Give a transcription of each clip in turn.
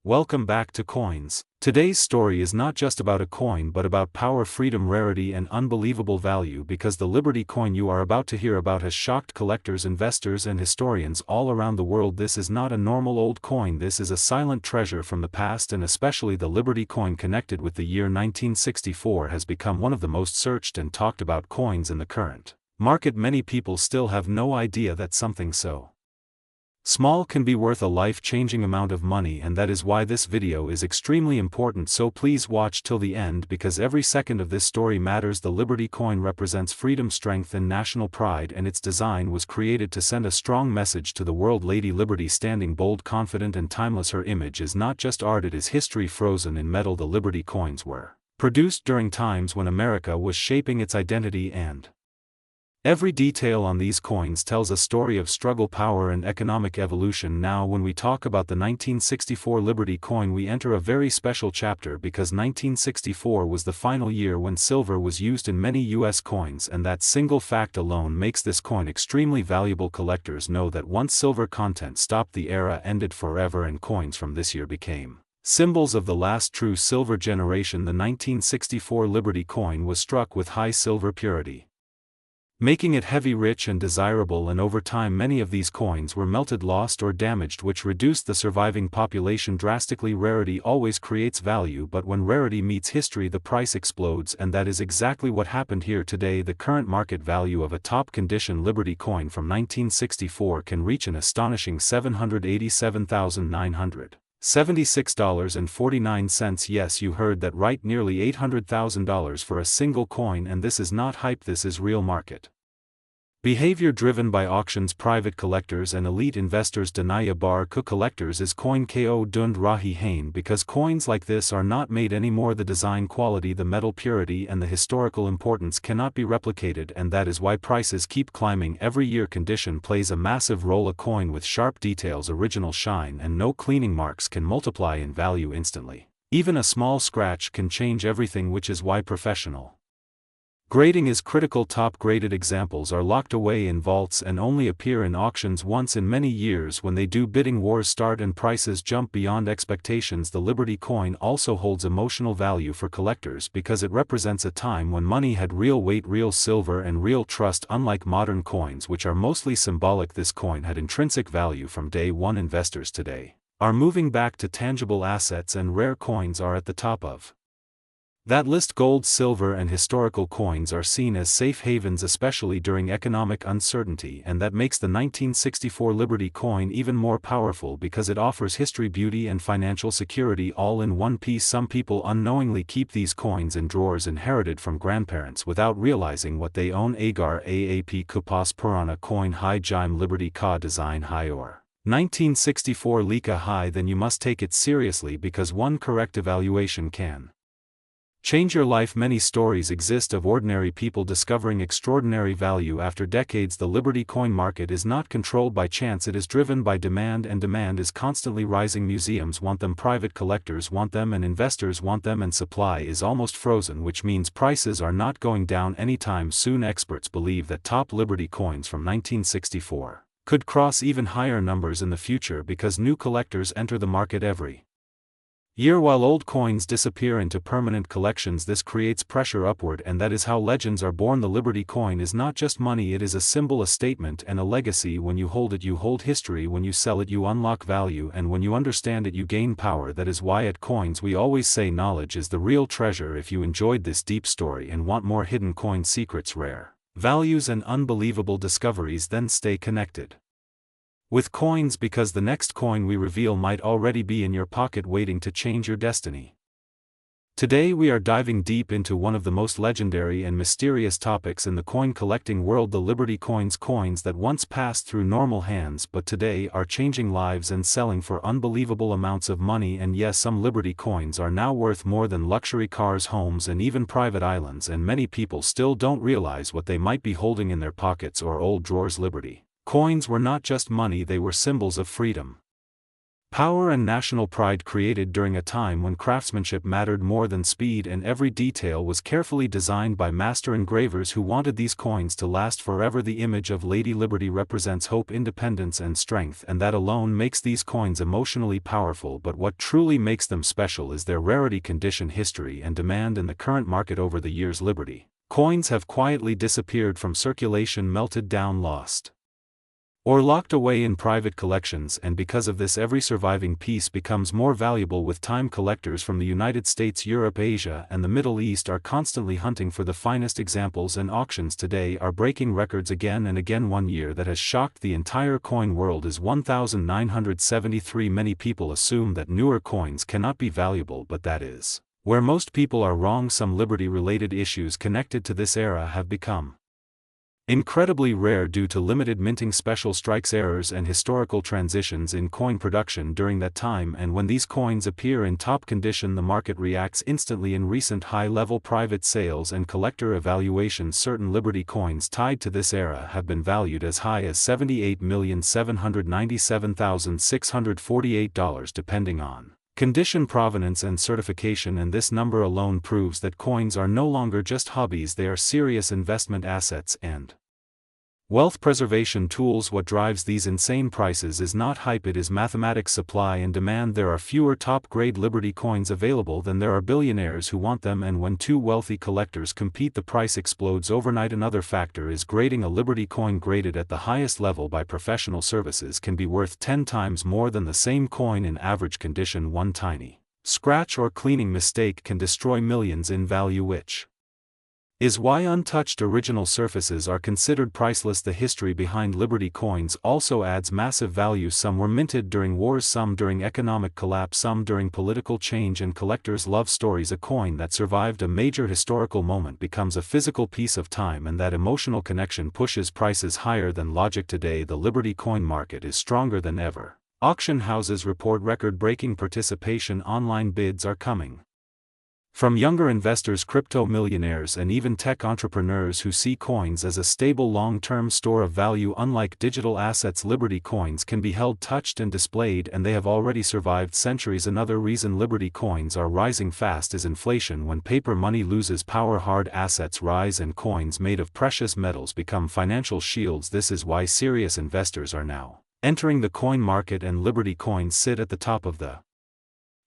Welcome back to Coins. Today's story is not just about a coin but about power, freedom, rarity and unbelievable value, because the Liberty coin you are about to hear about has shocked collectors, investors and historians all around the world. This is not a normal old coin, this is a silent treasure from the past, and especially the Liberty coin connected with the year 1964 has become one of the most searched and talked about coins in the current market. Many people still have no idea that something so small can be worth a life-changing amount of money, and that is why this video is extremely important, so please watch till the end because every second of this story matters. The Liberty coin represents freedom, strength and national pride, and its design was created to send a strong message to the world. Lady Liberty, standing bold, confident and timeless, her image is not just art, it is history frozen in metal. The Liberty coins were produced during times when America was shaping its identity, and every detail on these coins tells a story of struggle, power and economic evolution. Now, when we talk about the 1964 Liberty coin, we enter a very special chapter, because 1964 was the final year when silver was used in many US coins, and that single fact alone makes this coin extremely valuable. Collectors know that once silver content stopped, the era ended forever, and coins from this year became symbols of the last true silver generation. The 1964 Liberty coin was struck with high silver purity, making it heavy, rich and desirable, and over time many of these coins were melted, lost or damaged, which reduced the surviving population drastically. Rarity always creates value, but when rarity meets history, the price explodes, and that is exactly what happened here. Today, the current market value of a top condition Liberty coin from 1964 can reach an astonishing $787,976.49. Yes, you heard that right, nearly $800,000 for a single coin, and this is not hype, this is real market behavior driven by auctions, private collectors and elite investors. Danaya Bar Cook collectors is coin ko dund rahi hain, because coins like this are not made anymore. The design quality, the metal purity and the historical importance cannot be replicated, and that is why prices keep climbing every year. Condition plays a massive role. A coin with sharp details, original shine and no cleaning marks can multiply in value instantly. Even a small scratch can change everything, which is why professional grading is critical. Top graded examples are locked away in vaults and only appear in auctions once in many years. When they do, bidding wars start and prices jump beyond expectations. The Liberty coin also holds emotional value for collectors because it represents a time when money had real weight, real silver and real trust. Unlike modern coins, which are mostly symbolic, this coin had intrinsic value from day one. Investors today are moving back to tangible assets, and rare coins are at the top of that list. Gold, silver and historical coins are seen as safe havens, especially during economic uncertainty, and that makes the 1964 Liberty coin even more powerful because it offers history, beauty and financial security all in one piece. Some people unknowingly keep these coins in drawers inherited from grandparents without realizing what they own. Agar Aap Kupas Purana coin High Jime Liberty Ka design High or 1964 Lika High. Then you must take it seriously, because one correct evaluation can change your life. Many stories exist of ordinary people discovering extraordinary value after decades. The Liberty coin market is not controlled by chance, it is driven by demand, and demand is constantly rising. Museums want them, private collectors want them, and investors want them, and supply is almost frozen, which means prices are not going down anytime soon. Experts believe that top Liberty coins from 1964 could cross even higher numbers in the future because new collectors enter the market every year while old coins disappear into permanent collections. This creates pressure upward, and that is how legends are born. The Liberty coin is not just money, it is a symbol, a statement and a legacy. When you hold it, you hold history. When you sell it, you unlock value, and when you understand it, you gain power. That is why at Coins we always say knowledge is the real treasure. If you enjoyed this deep story and want more hidden coin secrets, rare values and unbelievable discoveries, then stay connected with Coins, because the next coin we reveal might already be in your pocket waiting to change your destiny. Today we are diving deep into one of the most legendary and mysterious topics in the coin collecting world, the Liberty coins. Coins that once passed through normal hands but today are changing lives and selling for unbelievable amounts of money. And yes, some Liberty coins are now worth more than luxury cars, homes and even private islands, and many people still don't realize what they might be holding in their pockets or old drawers. Liberty coins were not just money, they were symbols of freedom, Power and national pride created during a time when craftsmanship mattered more than speed, and every detail was carefully designed by master engravers who wanted these coins to last forever. The image of Lady Liberty represents hope, independence and strength, and that alone makes these coins emotionally powerful. But what truly makes them special is their rarity, condition, history and demand in the current market. Over the years, Liberty coins have quietly disappeared from circulation, melted down, lost, or locked away in private collections, and because of this every surviving piece becomes more valuable with time. Collectors from the United States, Europe, Asia and the Middle East are constantly hunting for the finest examples, and auctions today are breaking records again and again. One year that has shocked the entire coin world is 1973. Many people assume that newer coins cannot be valuable, but that is where most people are wrong. Some Liberty-related issues connected to this era have become incredibly rare due to limited minting, special strikes, errors and historical transitions in coin production during that time, and when these coins appear in top condition the market reacts instantly. In recent high-level private sales and collector evaluations, certain Liberty coins tied to this era have been valued as high as $78,797,648 depending on condition, provenance and certification, and this number alone proves that coins are no longer just hobbies, they are serious investment assets and wealth preservation tools. What drives these insane prices is not hype, it is mathematics, supply and demand. There are fewer top-grade Liberty coins available than there are billionaires who want them, and when two wealthy collectors compete the price explodes overnight. Another factor is grading. A Liberty coin graded at the highest level by professional services can be worth 10 times more than the same coin in average condition. One tiny scratch or cleaning mistake can destroy millions in value, which is why untouched original surfaces are considered priceless. The history behind Liberty coins also adds massive value. Some were minted during wars, some during economic collapse, some during political change, and collectors love stories. A coin that survived a major historical moment becomes a physical piece of time, and that emotional connection pushes prices higher than logic. Today the Liberty coin market is stronger than ever. Auction houses report record-breaking participation. Online bids are coming from younger investors, crypto millionaires and even tech entrepreneurs who see coins as a stable long-term store of value. Unlike digital assets, Liberty coins can be held, touched and displayed, and they have already survived centuries. Another reason Liberty coins are rising fast is inflation. When paper money loses power, hard assets rise and coins made of precious metals become financial shields. This is why serious investors are now entering the coin market, and Liberty coins sit at the top of the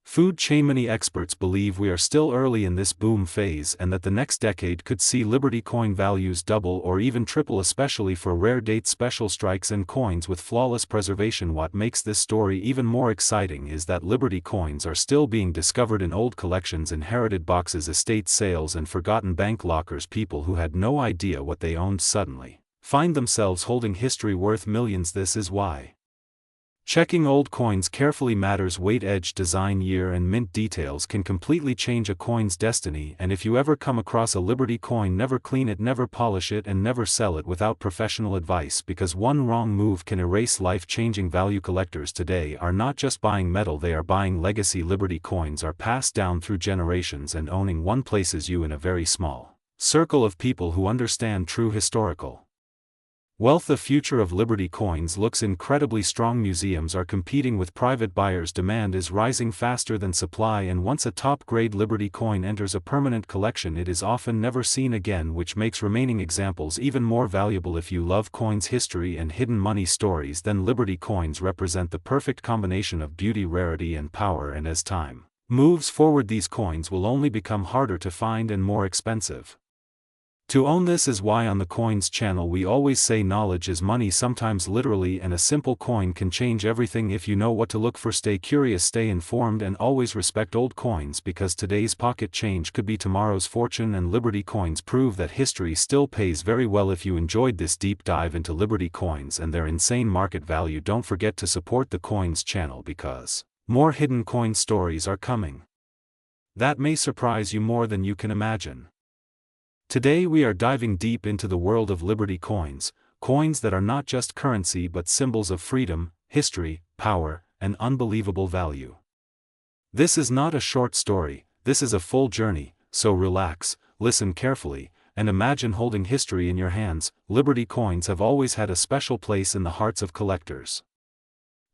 food chain. Many experts believe we are still early in this boom phase, and that the next decade could see Liberty coin values double or even triple, especially for rare dates, special strikes and coins with flawless preservation. What makes this story even more exciting is that Liberty coins are still being discovered in old collections, inherited boxes, estate sales and forgotten bank lockers. People who had no idea what they owned suddenly find themselves holding history worth millions. This is why checking old coins carefully matters. Weight, edge, design, year and mint details can completely change a coin's destiny, and if you ever come across a Liberty coin, never clean it, never polish it and never sell it without professional advice, because one wrong move can erase life-changing value. Collectors today are not just buying metal, they are buying legacy. Liberty coins are passed down through generations, and owning one places you in a very small circle of people who understand true historical wealth. The future of Liberty coins looks incredibly strong. Museums are competing with private buyers. Demand is rising faster than supply, and once a top-grade Liberty coin enters a permanent collection, it is often never seen again, which makes remaining examples even more valuable. If you love coins, history and hidden money stories, then Liberty coins represent the perfect combination of beauty, rarity and power, and as time moves forward these coins will only become harder to find and more expensive to own. This is why on the Coins channel we always say knowledge is money, sometimes literally, and a simple coin can change everything if you know what to look for. Stay curious, stay informed, and always respect old coins, because today's pocket change could be tomorrow's fortune, and Liberty coins prove that history still pays very well. If you enjoyed this deep dive into Liberty coins and their insane market value, don't forget to support the Coins channel, because more hidden coin stories are coming that may surprise you more than you can imagine. Today we are diving deep into the world of Liberty coins, coins that are not just currency but symbols of freedom, history, power, and unbelievable value. This is not a short story, this is a full journey, so relax, listen carefully, and imagine holding history in your hands. Liberty coins have always had a special place in the hearts of collectors.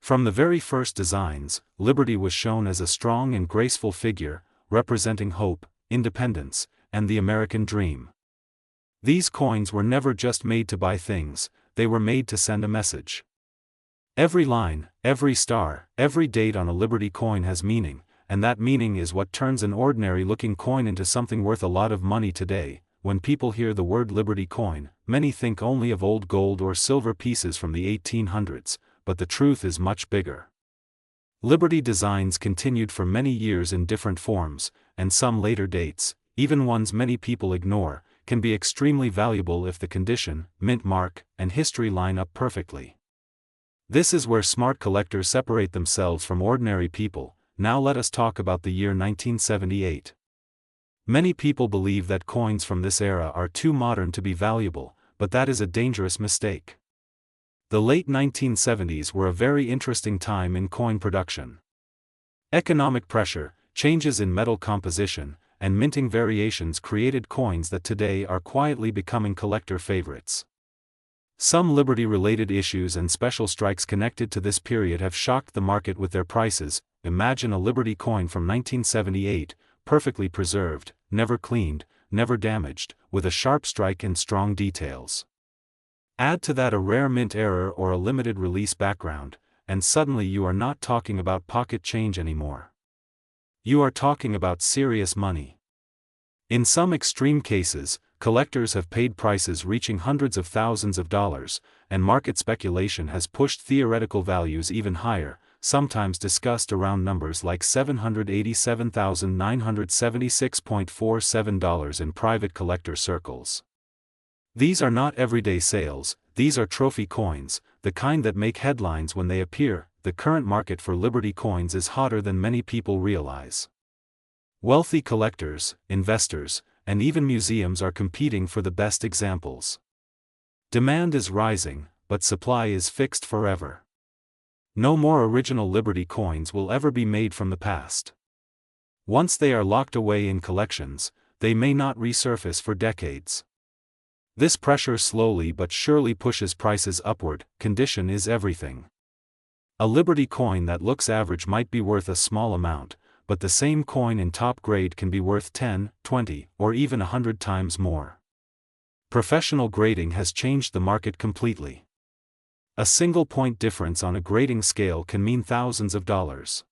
From the very first designs, Liberty was shown as a strong and graceful figure, representing hope, independence, and the American dream. These coins were never just made to buy things, they were made to send a message. Every line, every star, every date on a Liberty coin has meaning, and that meaning is what turns an ordinary-looking coin into something worth a lot of money today. When people hear the word Liberty coin, many think only of old gold or silver pieces from the 1800s, but the truth is much bigger. Liberty designs continued for many years in different forms, and some later dates, even ones many people ignore, can be extremely valuable if the condition, mint mark, and history line up perfectly. This is where smart collectors separate themselves from ordinary people. Now let us talk about the year 1978. Many people believe that coins from this era are too modern to be valuable, but that is a dangerous mistake. The late 1970s were a very interesting time in coin production. Economic pressure, changes in metal composition, and minting variations created coins that today are quietly becoming collector favorites. Some Liberty-related issues and special strikes connected to this period have shocked the market with their prices. Imagine a Liberty coin from 1978, perfectly preserved, never cleaned, never damaged, with a sharp strike and strong details. Add to that a rare mint error or a limited release background, and suddenly you are not talking about pocket change anymore. You are talking about serious money. In some extreme cases, collectors have paid prices reaching hundreds of thousands of dollars, and market speculation has pushed theoretical values even higher, sometimes discussed around numbers like $787,976.47 in private collector circles. These are not everyday sales, these are trophy coins, the kind that make headlines when they appear. The current market for Liberty coins is hotter than many people realize. Wealthy collectors, investors, and even museums are competing for the best examples. Demand is rising, but supply is fixed forever. No more original Liberty coins will ever be made from the past. Once they are locked away in collections, they may not resurface for decades. This pressure slowly but surely pushes prices upward. Condition is everything. A Liberty coin that looks average might be worth a small amount, but the same coin in top grade can be worth 10, 20, or even 100 times more. Professional grading has changed the market completely. A single point difference on a grading scale can mean thousands of dollars.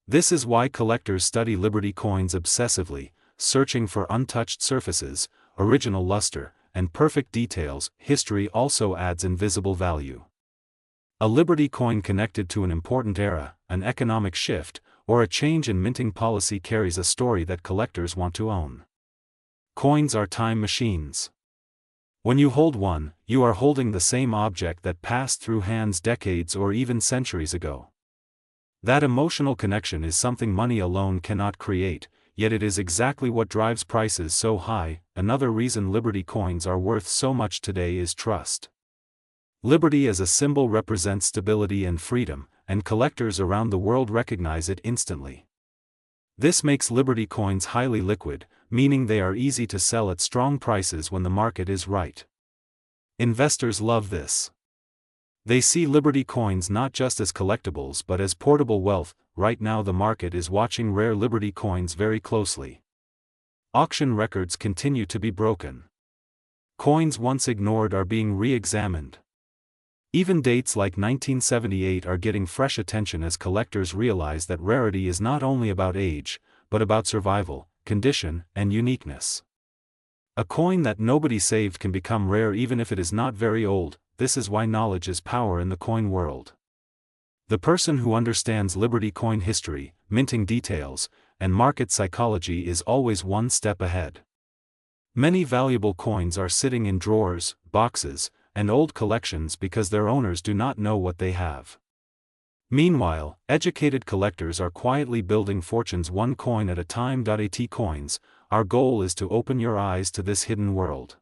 This is why collectors study Liberty coins obsessively, searching for untouched surfaces, original luster, and perfect details. History also adds invisible value. A Liberty coin connected to an important era, an economic shift, or a change in minting policy carries a story that collectors want to own. Coins are time machines. When you hold one, you are holding the same object that passed through hands decades or even centuries ago. That emotional connection is something money alone cannot create, yet it is exactly what drives prices so high. Another reason Liberty coins are worth so much today is trust. Liberty as a symbol represents stability and freedom, and collectors around the world recognize it instantly. This makes Liberty coins highly liquid, meaning they are easy to sell at strong prices when the market is right. Investors love this. They see Liberty coins not just as collectibles but as portable wealth. Right now the market is watching rare Liberty coins very closely. Auction records continue to be broken. Coins once ignored are being re-examined. Even dates like 1978 are getting fresh attention as collectors realize that rarity is not only about age, but about survival, condition, and uniqueness. A coin that nobody saved can become rare even if it is not very old. This is why knowledge is power in the coin world. The person who understands Liberty coin history, minting details, and market psychology is always one step ahead. Many valuable coins are sitting in drawers, boxes, and old collections because their owners do not know what they have. Meanwhile, educated collectors are quietly building fortunes one coin at a time. At Coins, our goal is to open your eyes to this hidden world.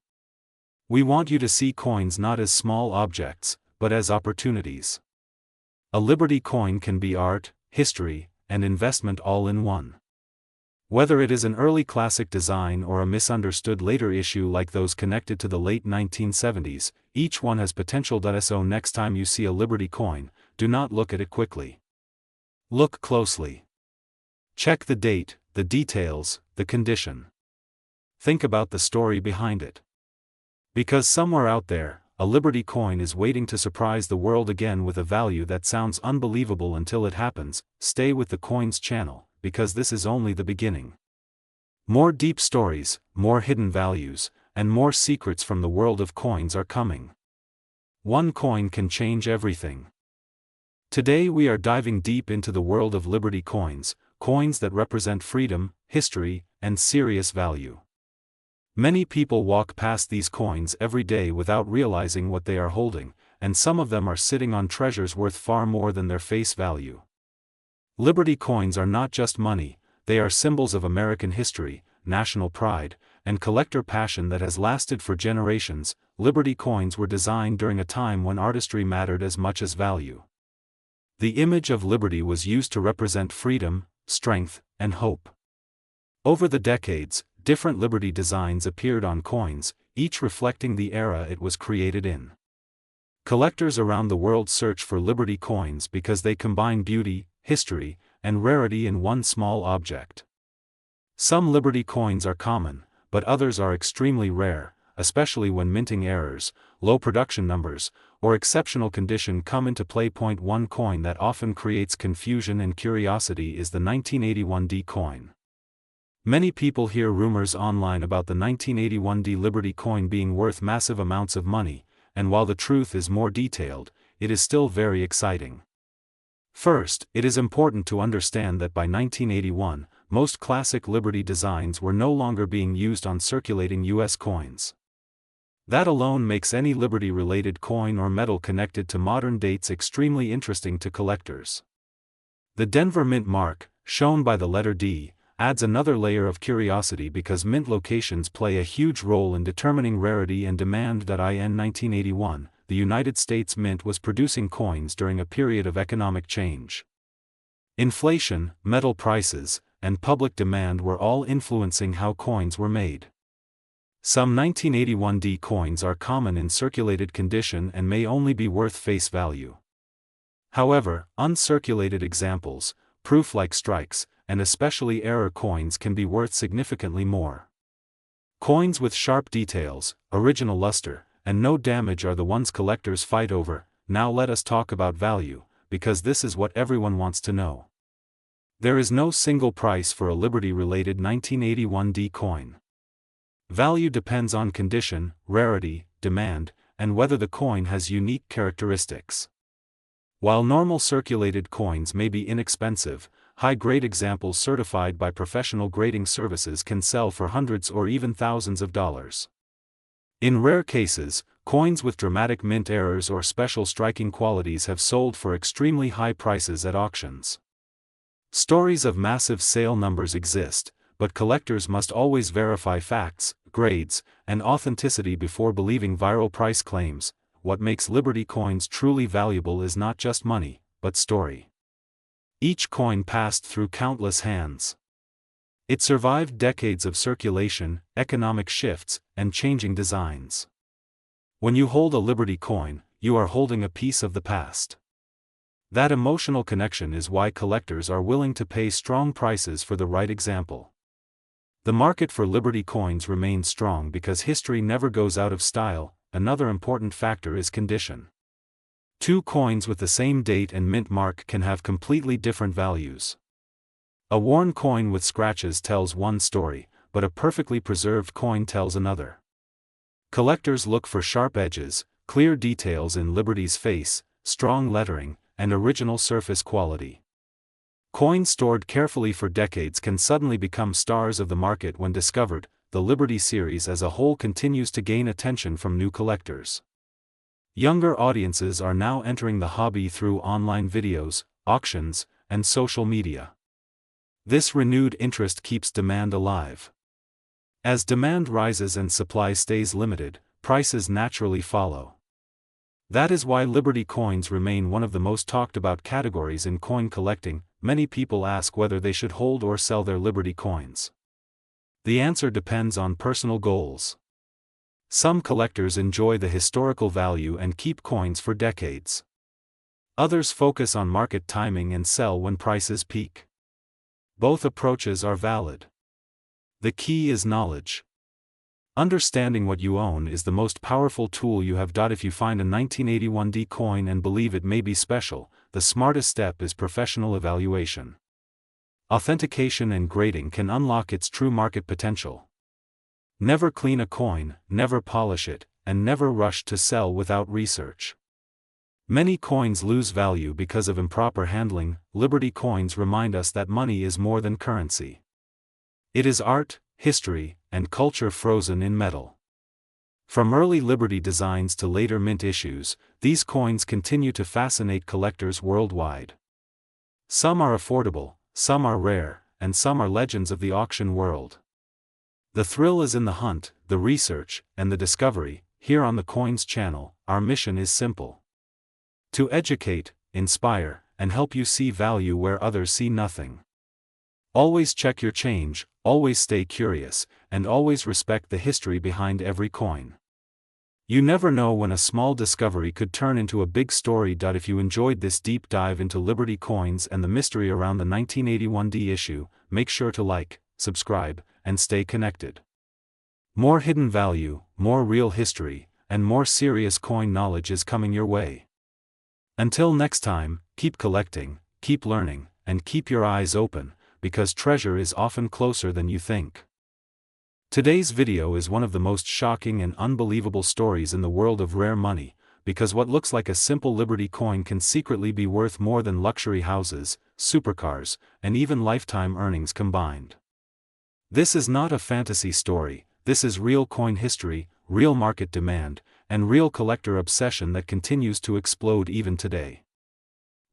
We want you to see coins not as small objects, but as opportunities. A Liberty coin can be art, history, and investment all in one. Whether it is an early classic design or a misunderstood later issue like those connected to the late 1970s, each one has potential. So next time you see a Liberty coin, do not look at it quickly. Look closely. Check the date, the details, the condition. Think about the story behind it. Because somewhere out there, a Liberty coin is waiting to surprise the world again with a value that sounds unbelievable until it happens. Stay with the Coins channel, because this is only the beginning. More deep stories, more hidden values, and more secrets from the world of coins are coming. One coin can change everything. Today we are diving deep into the world of Liberty coins, coins that represent freedom, history, and serious value. Many people walk past these coins every day without realizing what they are holding, and some of them are sitting on treasures worth far more than their face value. Liberty coins are not just money, they are symbols of American history, national pride, and collector passion that has lasted for generations. Liberty coins were designed during a time when artistry mattered as much as value. The image of liberty was used to represent freedom, strength, and hope. Over the decades, different Liberty designs appeared on coins, each reflecting the era it was created in. Collectors around the world search for Liberty coins because they combine beauty, history, and rarity in one small object. Some Liberty coins are common, but others are extremely rare, especially when minting errors, low production numbers, or exceptional condition come into play. One coin that often creates confusion and curiosity is the 1981D coin. Many people hear rumors online about the 1981D Liberty coin being worth massive amounts of money, and while the truth is more detailed, it is still very exciting. First, it is important to understand that by 1981, most classic Liberty designs were no longer being used on circulating U.S. coins. That alone makes any Liberty-related coin or metal connected to modern dates extremely interesting to collectors. The Denver Mint mark, shown by the letter D, adds another layer of curiosity because mint locations play a huge role in determining rarity and demand. In 1981, the United States Mint was producing coins during a period of economic change. Inflation, metal prices, and public demand were all influencing how coins were made. Some 1981D coins are common in circulated condition and may only be worth face value. However, uncirculated examples, proof-like strikes, and especially error coins can be worth significantly more. Coins with sharp details, original luster, and no damage are the ones collectors fight over. Now let us talk about value, because this is what everyone wants to know. There is no single price for a Liberty-related 1981D coin. Value depends on condition, rarity, demand, and whether the coin has unique characteristics. While normal circulated coins may be inexpensive, high-grade examples certified by professional grading services can sell for hundreds or even thousands of dollars. In rare cases, coins with dramatic mint errors or special striking qualities have sold for extremely high prices at auctions. Stories of massive sale numbers exist, but collectors must always verify facts, grades, and authenticity before believing viral price claims. What makes Liberty coins truly valuable is not just money, but story. Each coin passed through countless hands. It survived decades of circulation, economic shifts, and changing designs. When you hold a Liberty coin, you are holding a piece of the past. That emotional connection is why collectors are willing to pay strong prices for the right example. The market for Liberty coins remains strong because history never goes out of style. Another important factor is condition. Two coins with the same date and mint mark can have completely different values. A worn coin with scratches tells one story, but a perfectly preserved coin tells another. Collectors look for sharp edges, clear details in Liberty's face, strong lettering, and original surface quality. Coins stored carefully for decades can suddenly become stars of the market when discovered. The Liberty series as a whole continues to gain attention from new collectors. Younger audiences are now entering the hobby through online videos, auctions, and social media. This renewed interest keeps demand alive. As demand rises and supply stays limited, prices naturally follow. That is why Liberty coins remain one of the most talked about categories in coin collecting. Many people ask whether they should hold or sell their Liberty coins. The answer depends on personal goals. Some collectors enjoy the historical value and keep coins for decades. Others focus on market timing and sell when prices peak. Both approaches are valid. The key is knowledge. Understanding what you own is the most powerful tool you have. If you find a 1981D coin and believe it may be special, the smartest step is professional evaluation. Authentication and grading can unlock its true market potential. Never clean a coin, never polish it, and never rush to sell without research. Many coins lose value because of improper handling. Liberty coins remind us that money is more than currency. It is art, history, and culture frozen in metal. From early Liberty designs to later mint issues, these coins continue to fascinate collectors worldwide. Some are affordable, some are rare, and some are legends of the auction world. The thrill is in the hunt, the research, and the discovery. Here on the Coins channel, our mission is simple: to educate, inspire, and help you see value where others see nothing. Always check your change, always stay curious, and always respect the history behind every coin. You never know when a small discovery could turn into a big story. If you enjoyed this deep dive into Liberty coins and the mystery around the 1981D issue, make sure to like, subscribe, and stay connected. More hidden value, more real history, and more serious coin knowledge is coming your way. Until next time, keep collecting, keep learning, and keep your eyes open, because treasure is often closer than you think. Today's video is one of the most shocking and unbelievable stories in the world of rare money, because what looks like a simple Liberty coin can secretly be worth more than luxury houses, supercars, and even lifetime earnings combined. This is not a fantasy story, this is real coin history, real market demand, and real collector obsession that continues to explode even today.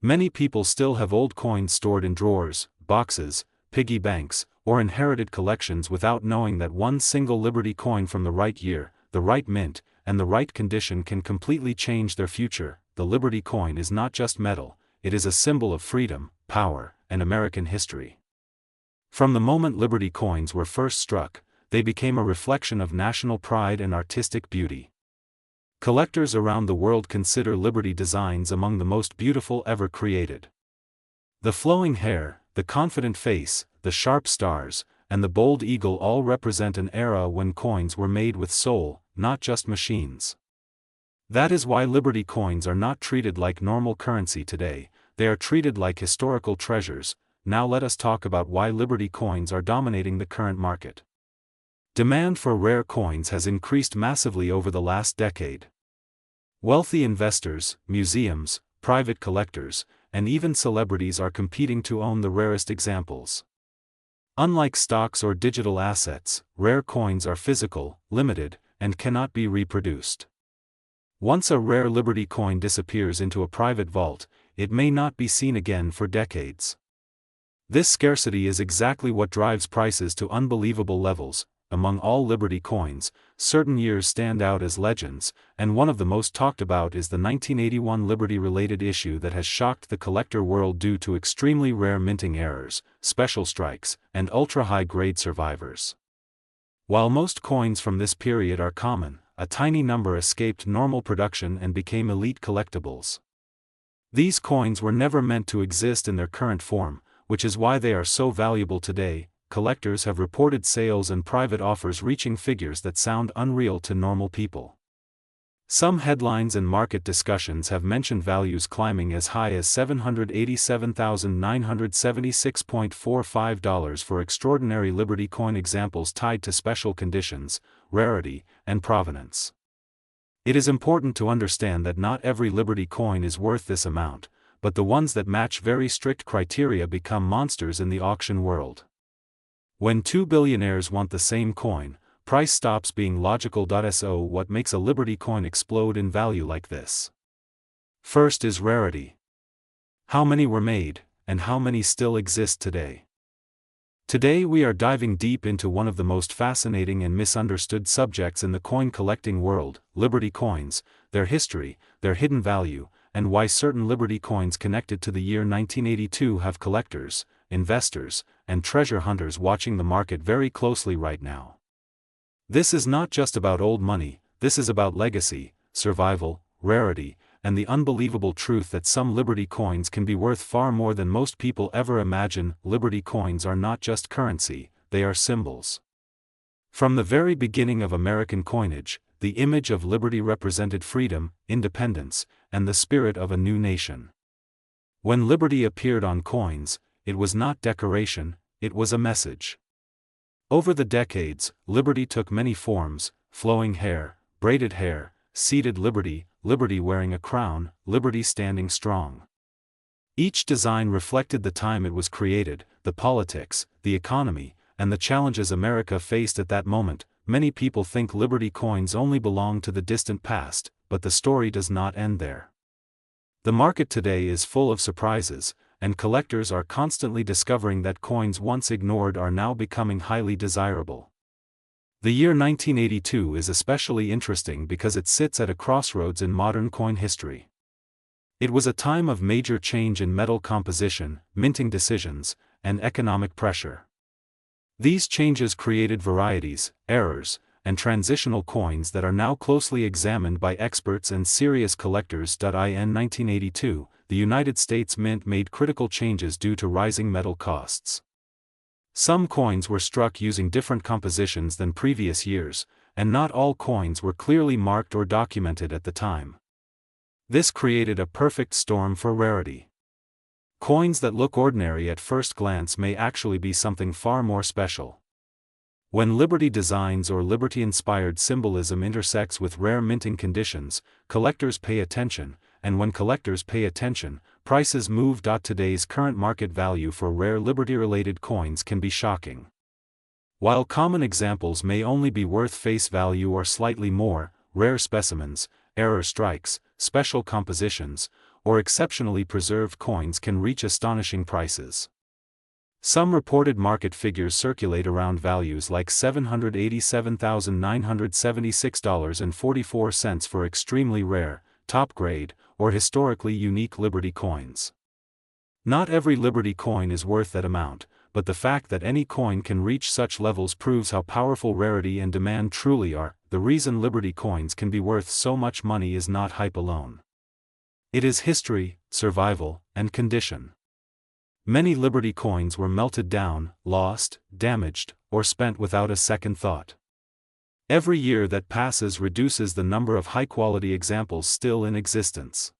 Many people still have old coins stored in drawers, boxes, piggy banks, or inherited collections without knowing that one single Liberty coin from the right year, the right mint, and the right condition can completely change their future. The Liberty coin is not just metal, it is a symbol of freedom, power, and American history. From the moment Liberty coins were first struck, they became a reflection of national pride and artistic beauty. Collectors around the world consider Liberty designs among the most beautiful ever created. The flowing hair, the confident face, the sharp stars, and the bold eagle all represent an era when coins were made with soul, not just machines. That is why Liberty coins are not treated like normal currency today, they are treated like historical treasures. Now let us talk about why Liberty coins are dominating the current market. Demand for rare coins has increased massively over the last decade. Wealthy investors, museums, private collectors, and even celebrities are competing to own the rarest examples. Unlike stocks or digital assets, rare coins are physical, limited, and cannot be reproduced. Once a rare Liberty coin disappears into a private vault, it may not be seen again for decades. This scarcity is exactly what drives prices to unbelievable levels. Among all Liberty coins, certain years stand out as legends, and one of the most talked about is the 1981 Liberty-related issue that has shocked the collector world due to extremely rare minting errors, special strikes, and ultra-high-grade survivors. While most coins from this period are common, a tiny number escaped normal production and became elite collectibles. These coins were never meant to exist in their current form, which is why they are so valuable today. Collectors have reported sales and private offers reaching figures that sound unreal to normal people. Some headlines and market discussions have mentioned values climbing as high as $787,976.45 for extraordinary Liberty coin examples tied to special conditions, rarity, and provenance. It is important to understand that not every Liberty coin is worth this amount, but the ones that match very strict criteria become monsters in the auction world. When two billionaires want the same coin, price stops being logical. So what makes a Liberty coin explode in value like this? First is rarity. How many were made, and how many still exist today? Today we are diving deep into one of the most fascinating and misunderstood subjects in the coin collecting world, Liberty coins, their history, their hidden value, and why certain Liberty coins connected to the year 1982 have collectors, investors, and treasure hunters watching the market very closely right now. This is not just about old money, this is about legacy, survival, rarity, and the unbelievable truth that some Liberty coins can be worth far more than most people ever imagine. Liberty coins are not just currency, they are symbols. From the very beginning of American coinage, the image of liberty represented freedom, independence, and the spirit of a new nation. When liberty appeared on coins, it was not decoration, it was a message. Over the decades, liberty took many forms: flowing hair, braided hair, seated liberty, liberty wearing a crown, liberty standing strong. Each design reflected the time it was created, the politics, the economy, and the challenges America faced at that moment. Many people think Liberty coins only belong to the distant past, but the story does not end there. The market today is full of surprises, and collectors are constantly discovering that coins once ignored are now becoming highly desirable. The year 1982 is especially interesting because it sits at a crossroads in modern coin history. It was a time of major change in metal composition, minting decisions, and economic pressure. These changes created varieties, errors, and transitional coins that are now closely examined by experts and serious collectors. In 1982, the United States Mint made critical changes due to rising metal costs. Some coins were struck using different compositions than previous years, and not all coins were clearly marked or documented at the time. This created a perfect storm for rarity. Coins that look ordinary at first glance may actually be something far more special. When Liberty designs or Liberty-inspired symbolism intersects with rare minting conditions, collectors pay attention, and when collectors pay attention, prices move. Today's current market value for rare Liberty-related coins can be shocking. While common examples may only be worth face value or slightly more, rare specimens, error strikes, special compositions, or exceptionally preserved coins can reach astonishing prices. Some reported market figures circulate around values like $787,976.44 for extremely rare, top-grade, or historically unique Liberty coins. Not every Liberty coin is worth that amount, but the fact that any coin can reach such levels proves how powerful rarity and demand truly are. The reason Liberty coins can be worth so much money is not hype alone. It is history, survival, and condition. Many Liberty coins were melted down, lost, damaged, or spent without a second thought. Every year that passes reduces the number of high-quality examples still in existence.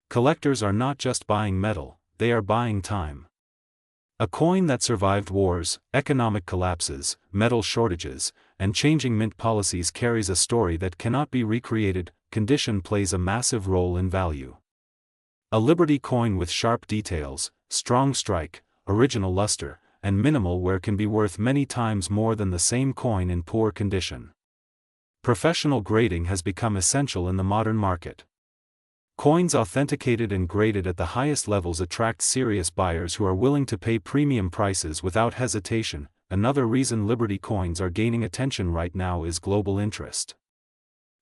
Collectors are not just buying metal, they are buying time. A coin that survived wars, economic collapses, metal shortages, and changing mint policies carries a story that cannot be recreated. Condition plays a massive role in value. A Liberty coin with sharp details, strong strike, original luster, and minimal wear can be worth many times more than the same coin in poor condition. Professional grading has become essential in the modern market. Coins authenticated and graded at the highest levels attract serious buyers who are willing to pay premium prices without hesitation. Another reason Liberty coins are gaining attention right now is global interest.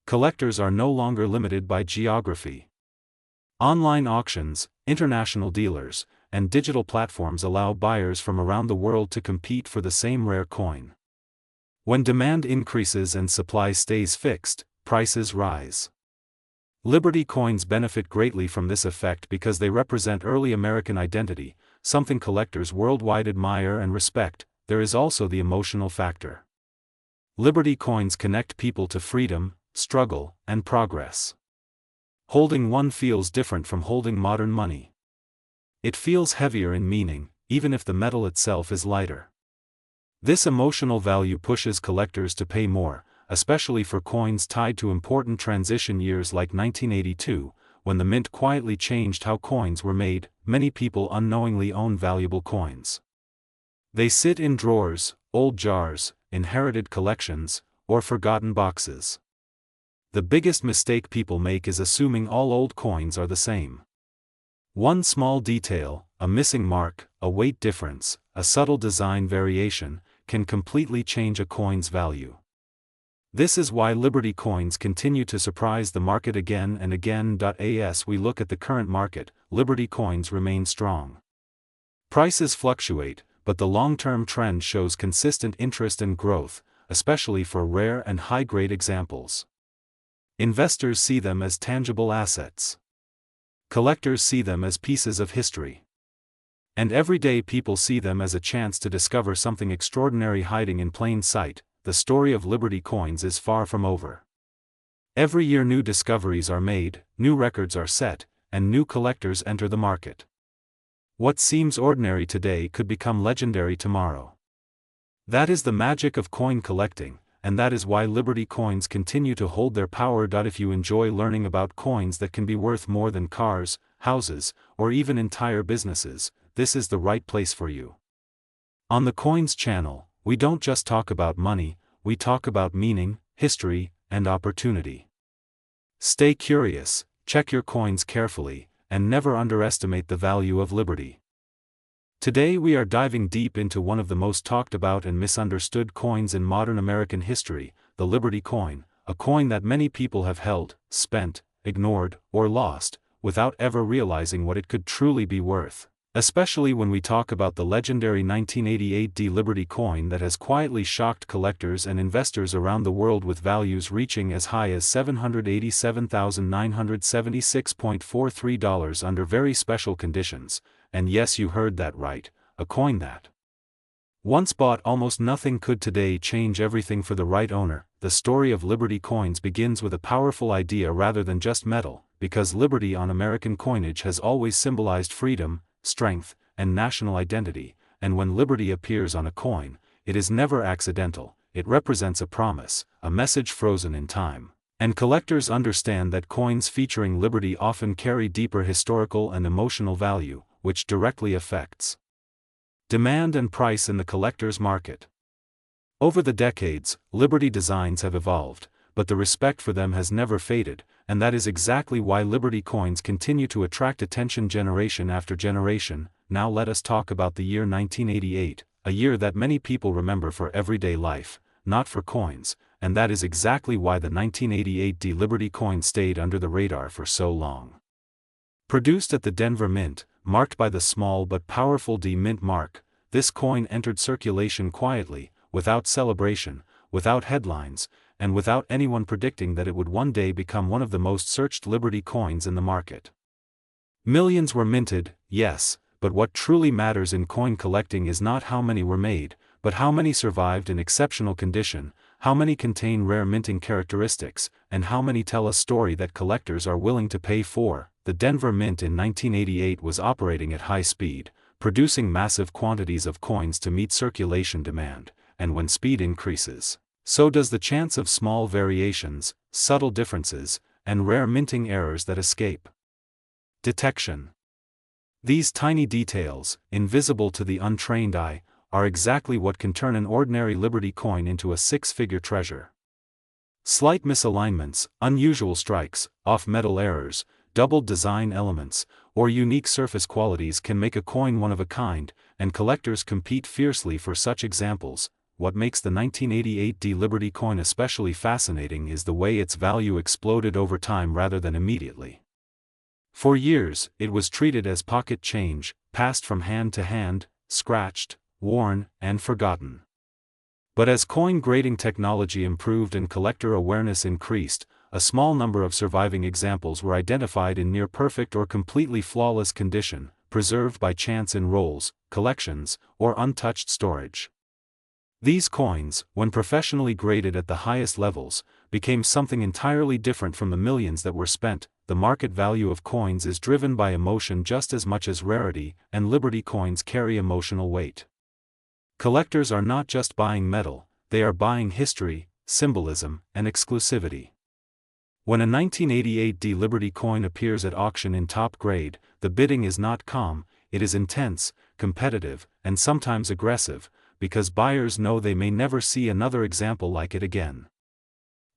Collectors are no longer limited by geography. Online auctions, international dealers, and digital platforms allow buyers from around the world to compete for the same rare coin. When demand increases and supply stays fixed, prices rise. Liberty coins benefit greatly from this effect because they represent early American identity, something collectors worldwide admire and respect. There is also the emotional factor. Liberty coins connect people to freedom, struggle, and progress. Holding one feels different from holding modern money. It feels heavier in meaning, even if the metal itself is lighter. This emotional value pushes collectors to pay more, especially for coins tied to important transition years like 1982, when the mint quietly changed how coins were made. Many people unknowingly own valuable coins. They sit in drawers, old jars, inherited collections, or forgotten boxes. The biggest mistake people make is assuming all old coins are the same. One small detail, a missing mark, a weight difference, a subtle design variation, can completely change a coin's value. This is why Liberty coins continue to surprise the market again and again. As we look at the current market, Liberty coins remain strong. Prices fluctuate, but the long-term trend shows consistent interest and growth, especially for rare and high-grade examples. Investors see them as tangible assets. Collectors see them as pieces of history. And everyday people see them as a chance to discover something extraordinary hiding in plain sight. The story of Liberty coins is far from over. Every year new discoveries are made, new records are set, and new collectors enter the market. What seems ordinary today could become legendary tomorrow. That is the magic of coin collecting, and that is why Liberty coins continue to hold their power. If you enjoy learning about coins that can be worth more than cars, houses, or even entire businesses, this is the right place for you. On the Coins channel, we don't just talk about money, we talk about meaning, history, and opportunity. Stay curious, check your coins carefully, and never underestimate the value of Liberty. Today we are diving deep into one of the most talked about and misunderstood coins in modern American history, the Liberty coin, a coin that many people have held, spent, ignored, or lost, without ever realizing what it could truly be worth. Especially when we talk about the legendary 1988 Liberty coin that has quietly shocked collectors and investors around the world with values reaching as high as $787,976.43 under very special conditions. And yes, you heard that right, a coin that once bought almost nothing could today change everything for the right owner. The story of Liberty coins begins with a powerful idea rather than just metal, because Liberty on American coinage has always symbolized freedom, strength, and national identity, and when Liberty appears on a coin, it is never accidental. It represents a promise, a message frozen in time. And collectors understand that coins featuring Liberty often carry deeper historical and emotional value, which directly affects demand and price in the collector's market. Over the decades, Liberty designs have evolved, but the respect for them has never faded, and that is exactly why Liberty coins continue to attract attention generation after generation. Now let us talk about the year 1988, a year that many people remember for everyday life, not for coins, and that is exactly why the 1988 Liberty coin stayed under the radar for so long. Produced at the Denver Mint, marked by the small but powerful D Mint mark, this coin entered circulation quietly, without celebration, without headlines, and without anyone predicting that it would one day become one of the most searched Liberty coins in the market. Millions were minted, yes, but what truly matters in coin collecting is not how many were made, but how many survived in exceptional condition, how many contain rare minting characteristics, and how many tell a story that collectors are willing to pay for. The Denver Mint in 1988 was operating at high speed, producing massive quantities of coins to meet circulation demand, and when speed increases, so does the chance of small variations, subtle differences, and rare minting errors that escape detection. These tiny details, invisible to the untrained eye, are exactly what can turn an ordinary Liberty coin into a six-figure treasure. Slight misalignments, unusual strikes, off-metal errors, doubled design elements, or unique surface qualities can make a coin one of a kind, and collectors compete fiercely for such examples. What makes the 1988 Liberty coin especially fascinating is the way its value exploded over time rather than immediately. For years, it was treated as pocket change, passed from hand to hand, scratched, worn, and forgotten. But as coin grading technology improved and collector awareness increased, a small number of surviving examples were identified in near-perfect or completely flawless condition, preserved by chance in rolls, collections, or untouched storage. These coins, when professionally graded at the highest levels, became something entirely different from the millions that were spent. The market value of coins is driven by emotion just as much as rarity, and Liberty coins carry emotional weight. Collectors are not just buying metal, they are buying history, symbolism, and exclusivity. When a 1988 Liberty coin appears at auction in top grade, the bidding is not calm, it is intense, competitive, and sometimes aggressive, because buyers know they may never see another example like it again.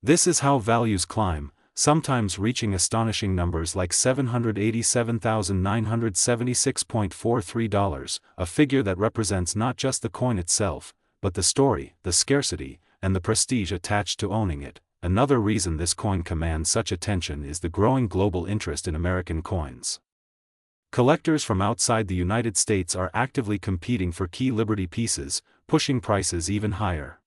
This is how values climb, sometimes reaching astonishing numbers like $787,976.43, a figure that represents not just the coin itself, but the story, the scarcity, and the prestige attached to owning it. Another reason this coin commands such attention is the growing global interest in American coins. Collectors from outside the United States are actively competing for key Liberty pieces, pushing prices even higher.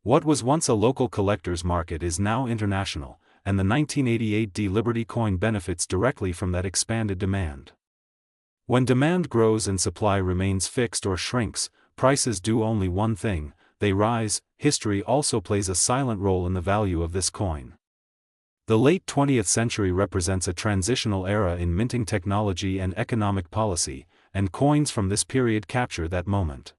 What was once a local collector's market is now international, and the 1988 D Liberty coin benefits directly from that expanded demand. When demand grows and supply remains fixed or shrinks, prices do only one thing: they rise. History also plays a silent role in the value of this coin. The late 20th century represents a transitional era in minting technology and economic policy, and coins from this period capture that moment.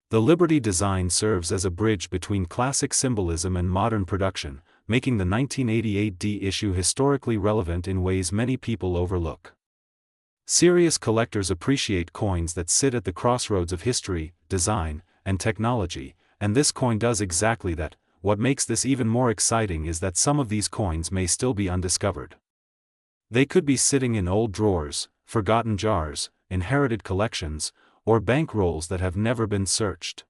The Liberty design serves as a bridge between classic symbolism and modern production, making the 1988 D issue historically relevant in ways many people overlook. Serious collectors appreciate coins that sit at the crossroads of history, design, and technology, and this coin does exactly that. What makes this even more exciting is that some of these coins may still be undiscovered. They could be sitting in old drawers, forgotten jars, inherited collections, or bank rolls that have never been searched.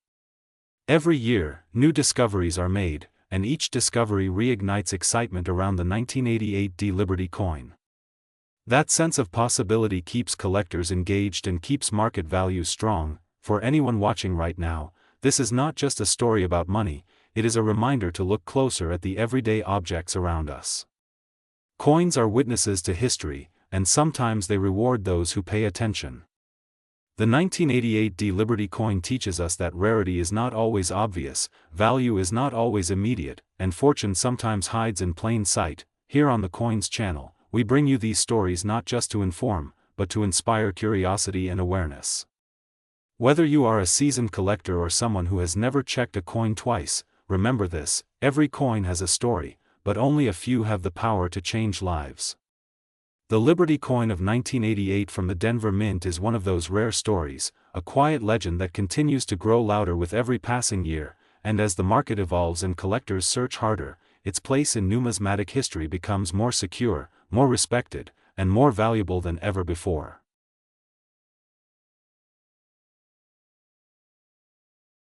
Every year, new discoveries are made, and each discovery reignites excitement around the 1988 D Liberty coin. That sense of possibility keeps collectors engaged and keeps market values strong. For anyone watching right now, this is not just a story about money, it is a reminder to look closer at the everyday objects around us. Coins are witnesses to history, and sometimes they reward those who pay attention. The 1988 D Liberty coin teaches us that rarity is not always obvious, value is not always immediate, and fortune sometimes hides in plain sight. Here on the Coins channel, we bring you these stories not just to inform, but to inspire curiosity and awareness. Whether you are a seasoned collector or someone who has never checked a coin twice, remember this: every coin has a story, but only a few have the power to change lives. The Liberty coin of 1988 from the Denver Mint is one of those rare stories, a quiet legend that continues to grow louder with every passing year, and as the market evolves and collectors search harder, its place in numismatic history becomes more secure, more respected, and more valuable than ever before.